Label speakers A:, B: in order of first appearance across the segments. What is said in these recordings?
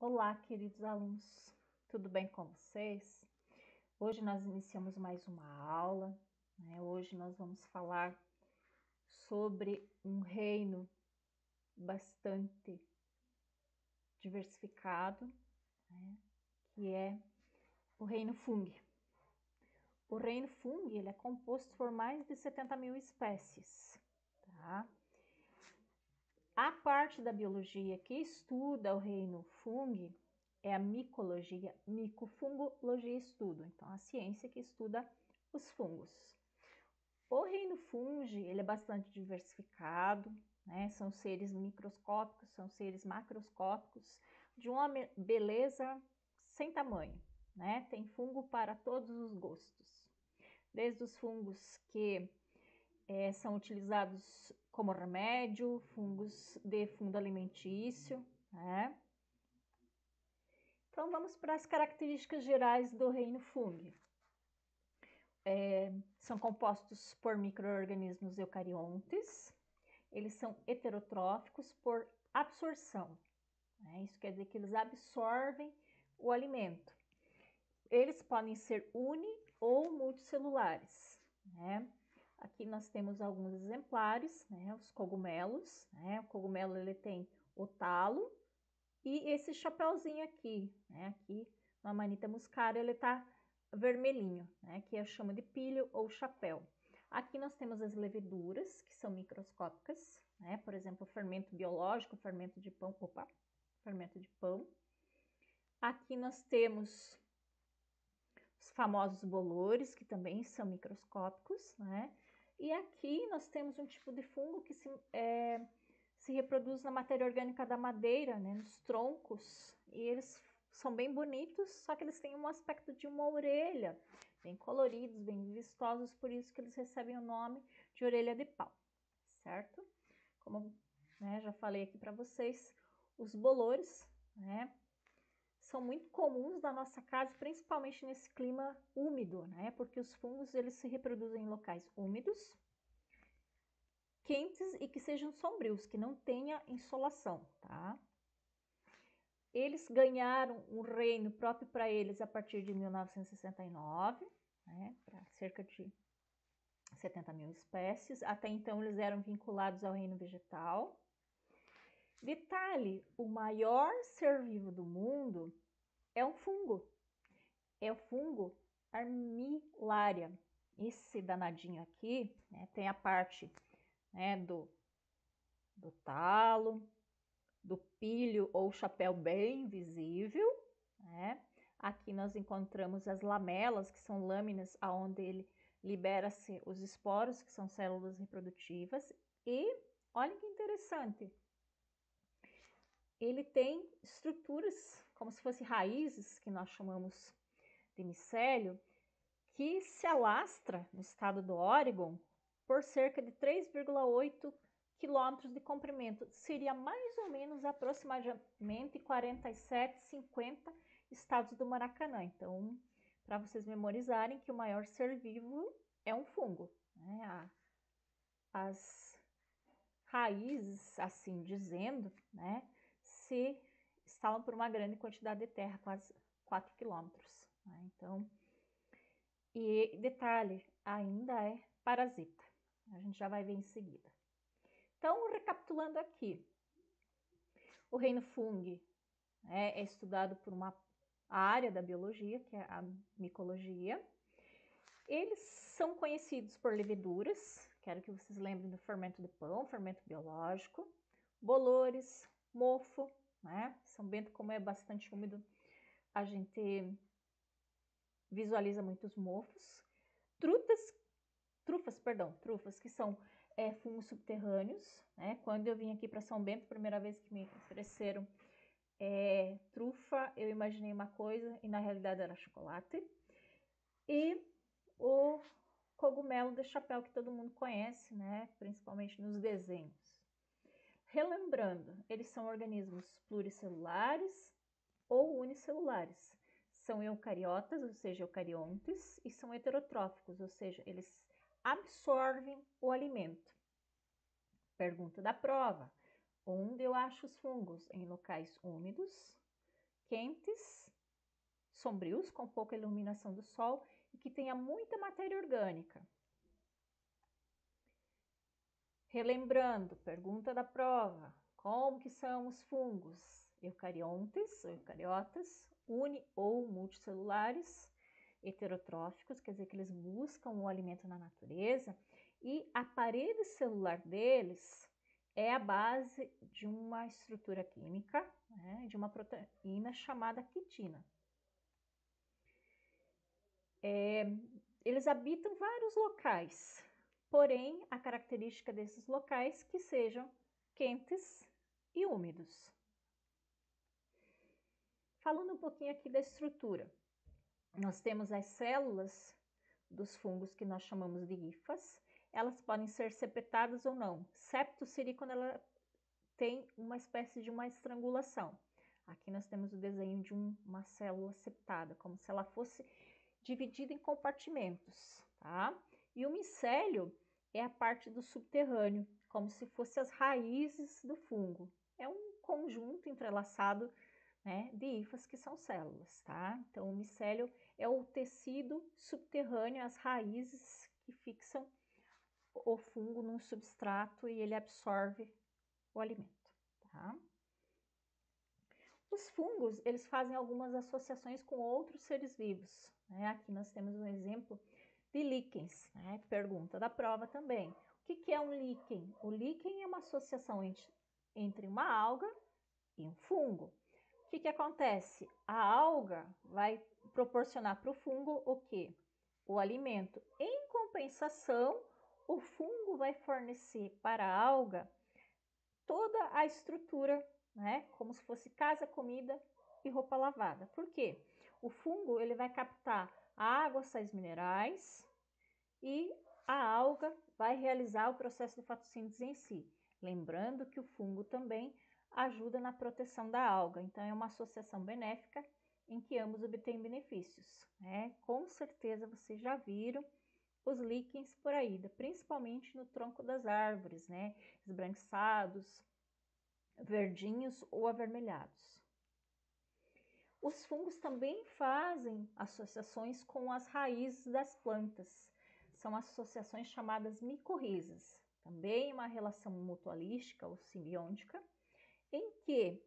A: Olá, queridos alunos, tudo bem com vocês? Hoje nós iniciamos mais uma aula, né? Hoje nós vamos falar sobre um reino bastante diversificado, né? Que é o reino Fung. O reino Fung ele é composto por mais de 70 mil espécies, tá? A parte da biologia que estuda o reino Fung é a micologia, micofungologia estudo, então a ciência que estuda os fungos. O reino fungi, ele é bastante diversificado, né? São seres microscópicos, são seres macroscópicos, de uma beleza sem tamanho, né? Tem fungo para todos os gostos, desde os fungos que são utilizados como remédio, fungos de fundo alimentício, né? Então vamos para as características gerais do reino fungi. São compostos por micro-organismos eucariontes, eles são heterotróficos por absorção, né? Isso quer dizer que eles absorvem o alimento. Eles podem ser uni ou multicelulares, né? Aqui nós temos alguns exemplares, né? Os cogumelos, né? O cogumelo ele tem o talo e esse chapéuzinho aqui, né? Aqui no Amanita muscaria ele tá vermelhinho, né? Que eu chamo de pilho ou chapéu. Aqui nós temos as leveduras, que são microscópicas, né? Por exemplo, o fermento biológico, fermento de pão, fermento de pão. Aqui nós temos os famosos bolores, que também são microscópicos, né? E aqui nós temos um tipo de fungo que se reproduz na matéria orgânica da madeira, né? Nos troncos, e eles são bem bonitos, só que eles têm um aspecto de uma orelha, bem coloridos, bem vistosos, por isso que eles recebem o nome de orelha de pau, certo? Como né, já falei aqui para vocês, os bolores, né? São muito comuns na nossa casa, principalmente nesse clima úmido, né? Porque os fungos eles se reproduzem em locais úmidos, quentes e que sejam sombrios, que não tenha insolação, tá? Eles ganharam um reino próprio para eles a partir de 1969, né? Para cerca de 70 mil espécies. Até então eles eram vinculados ao reino vegetal. Detalhe, o maior ser vivo do mundo é um fungo. É o fungo Armillaria. Esse danadinho aqui, né, tem a parte né, do talo, do pilho ou chapéu bem visível, né? Aqui nós encontramos as lamelas, que são lâminas aonde ele libera-se os esporos, que são células reprodutivas. E olha que interessante, ele tem estruturas como se fossem raízes, que nós chamamos de micélio, que se alastra no estado do Oregon por cerca de 3,8 quilômetros de comprimento. Seria mais ou menos aproximadamente 47, 50 estados do Maracanã. Então, para vocês memorizarem que o maior ser vivo é um fungo, né? As raízes, assim dizendo, né, se instalam por uma grande quantidade de terra, quase 4 quilômetros. Né? Então, e detalhe, ainda é parasita. A gente já vai ver em seguida. Então, recapitulando aqui, o reino fungi é estudado por uma área da biologia, que é a micologia. Eles são conhecidos por leveduras, quero que vocês lembrem do fermento de pão, fermento biológico, bolores, mofo, né? São Bento, como é bastante úmido, a gente visualiza muitos mofos. Trufas, que são fungos subterrâneos, né? Quando eu vim aqui para São Bento, primeira vez que me ofereceram trufa, eu imaginei uma coisa e na realidade era chocolate. E o cogumelo de chapéu que todo mundo conhece, né? Principalmente nos desenhos. Relembrando, eles são organismos pluricelulares ou unicelulares. São eucariotas, ou seja, eucariontes, e são heterotróficos, ou seja, eles absorvem o alimento. Pergunta da prova: onde eu acho os fungos? Em locais úmidos, quentes, sombrios, com pouca iluminação do sol e que tenha muita matéria orgânica. Relembrando, pergunta da prova, como que são os fungos? Eucariontes, ou eucariotas, uni- ou multicelulares, heterotróficos, quer dizer que eles buscam o alimento na natureza, e a parede celular deles é a base de uma estrutura química, né, de uma proteína chamada quitina. Eles habitam vários locais, porém a característica desses locais que sejam quentes e úmidos. Falando um pouquinho aqui da estrutura, nós temos as células dos fungos que nós chamamos de hifas. Elas podem ser sepetadas ou não. Septo seria quando ela tem uma espécie de uma estrangulação. Aqui nós temos o desenho de uma célula septada, como se ela fosse dividida em compartimentos, tá? E o micélio é a parte do subterrâneo, como se fossem as raízes do fungo. É um conjunto entrelaçado, né, de hifas que são células, tá? Então, o micélio é o tecido subterrâneo, as raízes que fixam o fungo no substrato e ele absorve o alimento, tá? Os fungos, eles fazem algumas associações com outros seres vivos, né? Aqui nós temos um exemplo de líquens, né? Pergunta da prova também. O que é um líquen? O líquen é uma associação entre uma alga e um fungo. O que acontece? A alga vai proporcionar para o fungo o quê? O alimento. Em compensação, o fungo vai fornecer para a alga toda a estrutura, né? Como se fosse casa, comida e roupa lavada. Por quê? O fungo ele vai captar a água, sais minerais e a alga vai realizar o processo de fotossíntese em si. Lembrando que o fungo também ajuda na proteção da alga, então é uma associação benéfica em que ambos obtêm benefícios, né? Com certeza vocês já viram os líquens por aí, principalmente no tronco das árvores, né? Esbranquiçados, verdinhos ou avermelhados. Os fungos também fazem associações com as raízes das plantas. São associações chamadas micorrizas. Também uma relação mutualística ou simbiótica, em que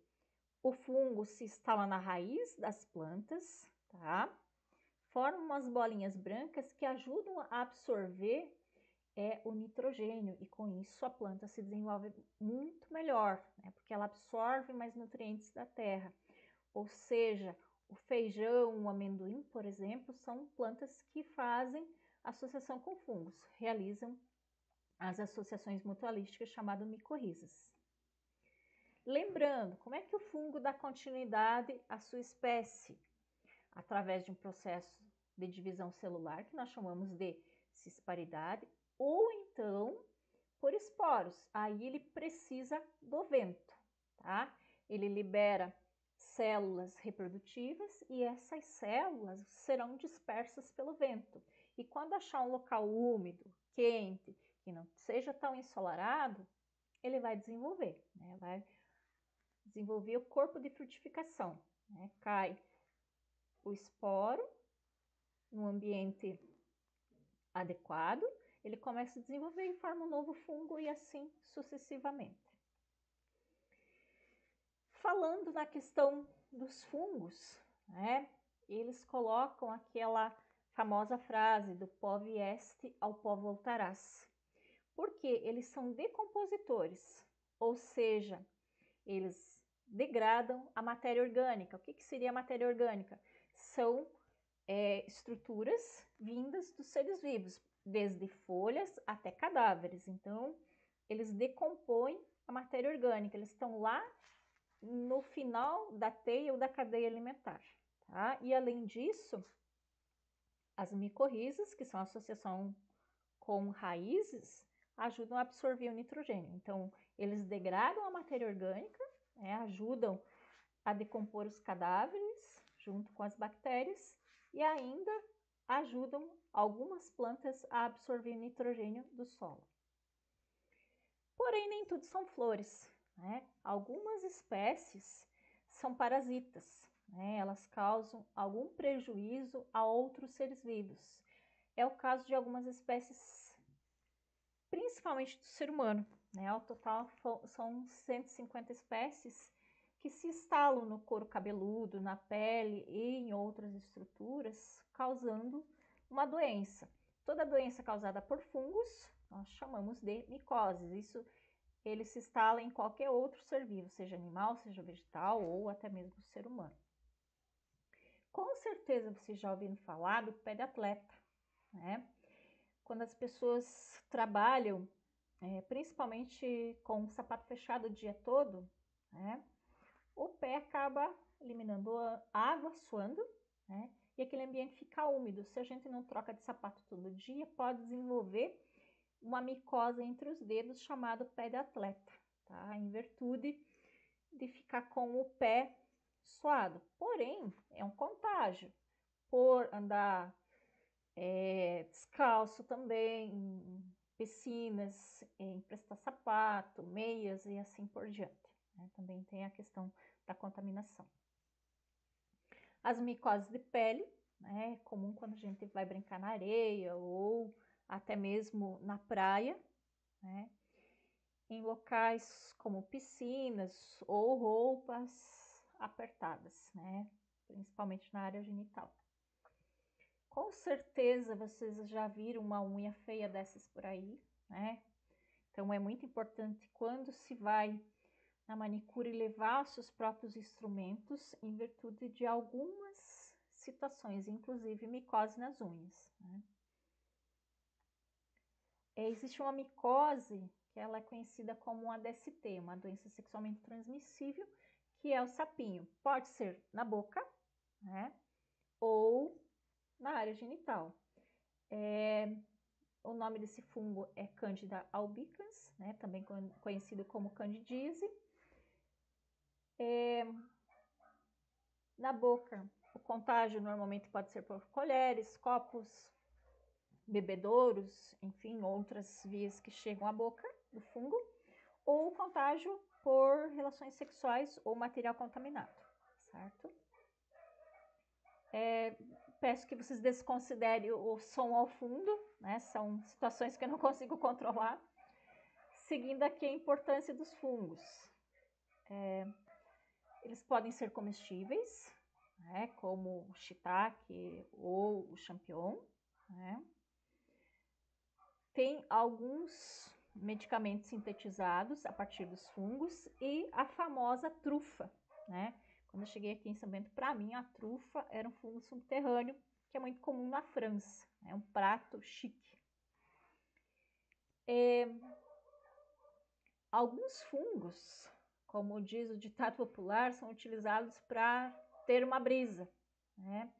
A: o fungo se instala na raiz das plantas, tá? Forma umas bolinhas brancas que ajudam a absorver o nitrogênio e com isso a planta se desenvolve muito melhor, né? Porque ela absorve mais nutrientes da terra. Ou seja, o feijão, o amendoim, por exemplo, são plantas que fazem associação com fungos, realizam as associações mutualísticas chamadas micorrizas. Lembrando, como é que o fungo dá continuidade à sua espécie? Através de um processo de divisão celular, que nós chamamos de cisparidade, ou então por esporos. Aí ele precisa do vento, tá? Ele libera células reprodutivas e essas células serão dispersas pelo vento. E quando achar um local úmido, quente, que não seja tão ensolarado, ele vai desenvolver, né? Vai desenvolver o corpo de frutificação, né? Cai o esporo no ambiente adequado, ele começa a desenvolver e forma um novo fungo e assim sucessivamente. Falando na questão dos fungos, né, eles colocam aquela famosa frase do pó vieste ao pó voltarás. Porque eles são decompositores, ou seja, eles degradam a matéria orgânica. O que seria a matéria orgânica? São estruturas vindas dos seres vivos, desde folhas até cadáveres. Então, eles decompõem a matéria orgânica, eles estão lá no final da teia ou da cadeia alimentar, tá? E além disso, as micorrizas, que são a associação com raízes, ajudam a absorver o nitrogênio. Então, eles degradam a matéria orgânica, né, ajudam a decompor os cadáveres junto com as bactérias e ainda ajudam algumas plantas a absorver nitrogênio do solo. Porém, nem tudo são flores, né? Algumas espécies são parasitas. né? Elas causam algum prejuízo a outros seres vivos. É o caso de algumas espécies, principalmente do ser humano, né? Ao total são 150 espécies que se instalam no couro cabeludo, na pele e em outras estruturas, causando uma doença. Toda doença causada por fungos, nós chamamos de micoses. Isso ele se instala em qualquer outro ser vivo, seja animal, seja vegetal ou até mesmo ser humano. Com certeza vocês já ouviram falar do pé de atleta, né? Quando as pessoas trabalham, principalmente com o sapato fechado o dia todo, né? O pé acaba eliminando a água, suando, né? E aquele ambiente fica úmido. Se a gente não troca de sapato todo dia, pode desenvolver uma micose entre os dedos chamado pé de atleta, tá? Em virtude de ficar com o pé suado. Porém, é um contágio por andar descalço também, em piscinas, emprestar sapato, meias e assim por diante, né? Também tem a questão da contaminação. As micoses de pele, né? É comum quando a gente vai brincar na areia ou até mesmo na praia, né? Em locais como piscinas ou roupas apertadas, né? Principalmente na área genital. Com certeza vocês já viram uma unha feia dessas por aí, né? Então é muito importante quando se vai na manicure levar os seus próprios instrumentos em virtude de algumas situações, inclusive micose nas unhas, né? Existe uma micose que ela é conhecida como uma DST, uma doença sexualmente transmissível, que é o sapinho. Pode ser na boca, né? Ou na área genital. O nome desse fungo é Candida albicans, né? Também conhecido como candidíase. Na boca, o contágio normalmente pode ser por colheres, copos, bebedouros, enfim, outras vias que chegam à boca do fungo, ou contágio por relações sexuais ou material contaminado, certo? Peço que vocês desconsiderem o som ao fundo, né? São situações que eu não consigo controlar. Seguindo aqui a importância dos fungos. Eles podem ser comestíveis, né? Como o shiitake ou o champignon, né? Tem alguns medicamentos sintetizados a partir dos fungos e a famosa trufa, né? Quando eu cheguei aqui em São Bento, para mim a trufa era um fungo subterrâneo, que é muito comum na França, é um prato chique. Alguns fungos, como diz o ditado popular, são utilizados para ter uma brisa, né?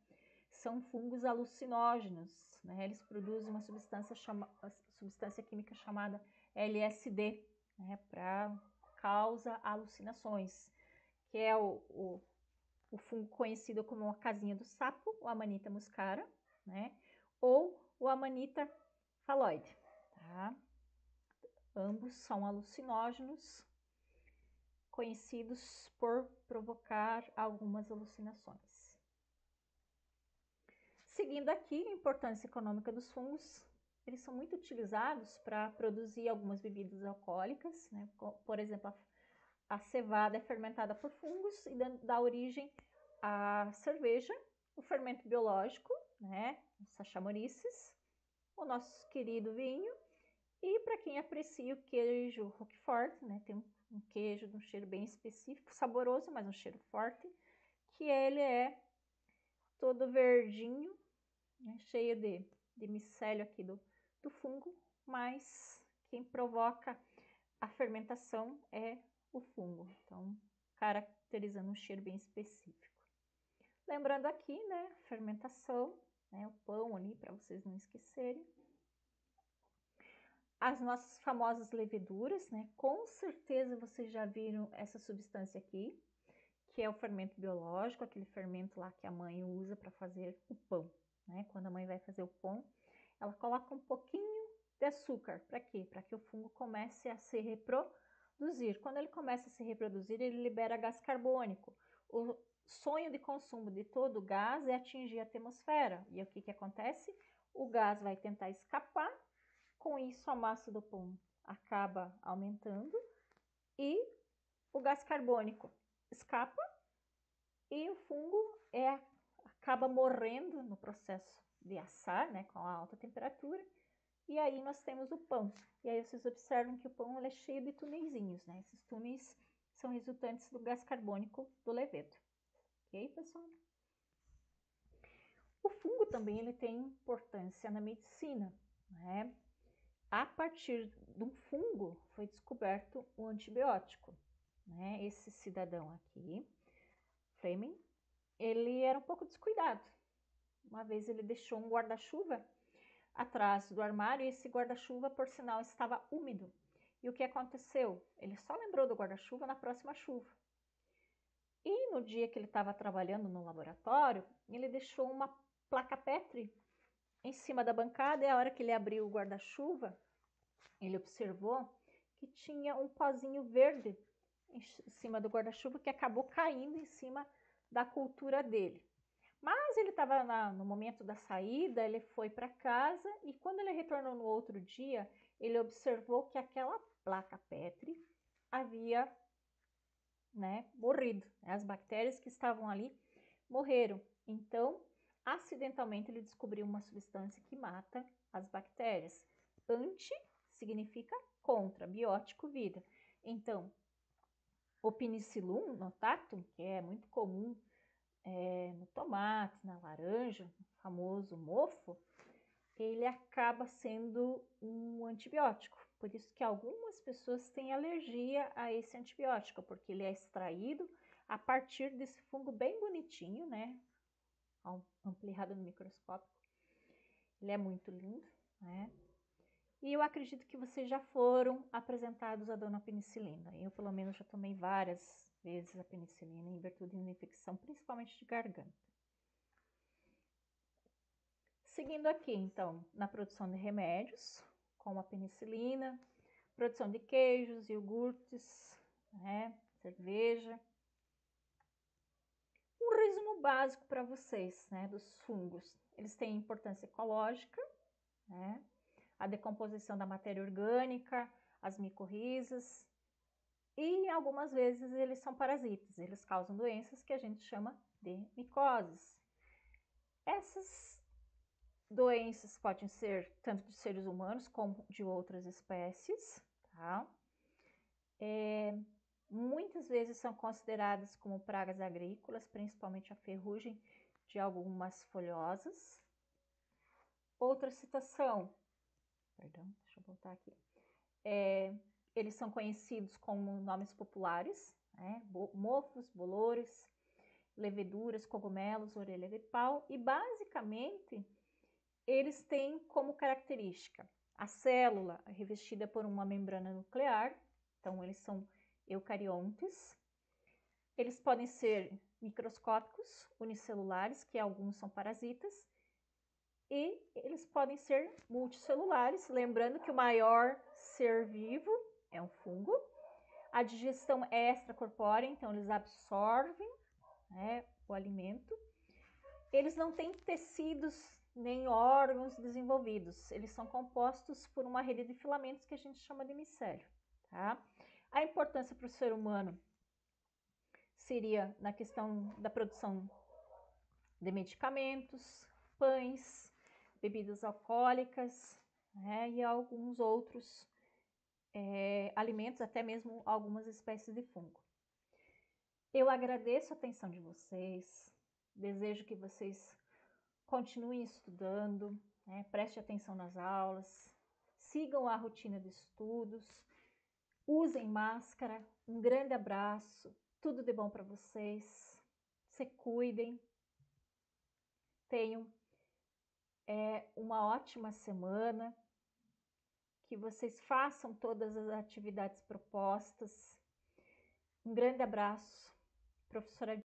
A: São fungos alucinógenos, né? Eles produzem uma substância química chamada LSD, né? Para causa alucinações, que é o fungo conhecido como a casinha do sapo, o Amanita muscara, né? Ou o Amanita phalloide, tá? Ambos são alucinógenos, conhecidos por provocar algumas alucinações. Seguindo aqui, a importância econômica dos fungos, eles são muito utilizados para produzir algumas bebidas alcoólicas, né? Por exemplo, a cevada é fermentada por fungos e dá origem à cerveja, o fermento biológico, né? Os Saccharomyces, o nosso querido vinho, e para quem aprecia o queijo Roquefort, né? Tem um queijo de um cheiro bem específico, saboroso, mas um cheiro forte, que ele é todo verdinho, né? Cheio de micélio aqui do fungo, mas quem provoca a fermentação é o fungo, então caracterizando um cheiro bem específico. Lembrando aqui, né, fermentação, né, o pão ali, para vocês não esquecerem. As nossas famosas leveduras, né, com certeza vocês já viram essa substância aqui, que é o fermento biológico, aquele fermento lá que a mãe usa para fazer o pão, né? Quando a mãe vai fazer o pão, ela coloca um pouquinho de açúcar, para quê? Para que o fungo comece a se reproduzir. Quando ele começa a se reproduzir, ele libera gás carbônico. O sonho de consumo de todo o gás é atingir a atmosfera. E o que acontece? O gás vai tentar escapar, com isso a massa do pão acaba aumentando e o gás carbônico escapa e o fungo acaba morrendo no processo de assar, né, com a alta temperatura. E aí nós temos o pão. E aí vocês observam que o pão é cheio de tuneizinhos, né? Esses túneis são resultantes do gás carbônico do levedo. Ok, pessoal? O fungo também ele tem importância na medicina, né? A partir de um fungo foi descoberto o antibiótico, né? Esse cidadão aqui, Fleming, ele era um pouco descuidado. Uma vez ele deixou um guarda-chuva atrás do armário e esse guarda-chuva, por sinal, estava úmido. E o que aconteceu? Ele só lembrou do guarda-chuva na próxima chuva. E no dia que ele estava trabalhando no laboratório, ele deixou uma placa Petri em cima da bancada e a hora que ele abriu o guarda-chuva, ele observou que tinha um pozinho verde em cima do guarda-chuva que acabou caindo em cima da cultura dele. Mas ele estava no momento da saída, ele foi para casa e quando ele retornou no outro dia, ele observou que aquela placa Petri havia, né, morrido. As bactérias que estavam ali morreram. Então, acidentalmente, ele descobriu uma substância que mata as bactérias. Anti significa contra, biótico, vida. Então, o penicillium notatum, que é muito comum no tomate, na laranja, o famoso mofo, ele acaba sendo um antibiótico. Por isso que algumas pessoas têm alergia a esse antibiótico, porque ele é extraído a partir desse fungo bem bonitinho, né? Ampliado no microscópio. Ele é muito lindo, né? E eu acredito que vocês já foram apresentados à dona penicilina. Eu, pelo menos, já tomei várias vezes a penicilina em virtude de uma infecção, principalmente de garganta. Seguindo aqui, então, na produção de remédios, como a penicilina, produção de queijos, iogurtes, né, cerveja. Um resumo básico para vocês, né, dos fungos. Eles têm importância ecológica, né, a decomposição da matéria orgânica, as micorrizas, e algumas vezes eles são parasitas, eles causam doenças que a gente chama de micoses. Essas doenças podem ser tanto de seres humanos como de outras espécies, tá? Muitas vezes são consideradas como pragas agrícolas, principalmente a ferrugem de algumas folhosas. Outra situação, perdão, deixa eu voltar aqui. Eles são conhecidos como nomes populares, né? Mofos, bolores, leveduras, cogumelos, orelha de pau, e basicamente eles têm como característica a célula revestida por uma membrana nuclear, então eles são eucariontes. Eles podem ser microscópicos, unicelulares, que alguns são parasitas, e eles podem ser multicelulares, lembrando que o maior ser vivo é um fungo. A digestão é extracorpórea, então eles absorvem, né, o alimento. Eles não têm tecidos nem órgãos desenvolvidos, eles são compostos por uma rede de filamentos que a gente chama de micélio, tá? A importância para o ser humano seria na questão da produção de medicamentos, pães, bebidas alcoólicas, né, e alguns outros alimentos, até mesmo algumas espécies de fungo. Eu agradeço a atenção de vocês, desejo que vocês continuem estudando, né, prestem atenção nas aulas, sigam a rotina de estudos, usem máscara, um grande abraço, tudo de bom para vocês, se cuidem, tenham uma ótima semana, que vocês façam todas as atividades propostas. Um grande abraço, professora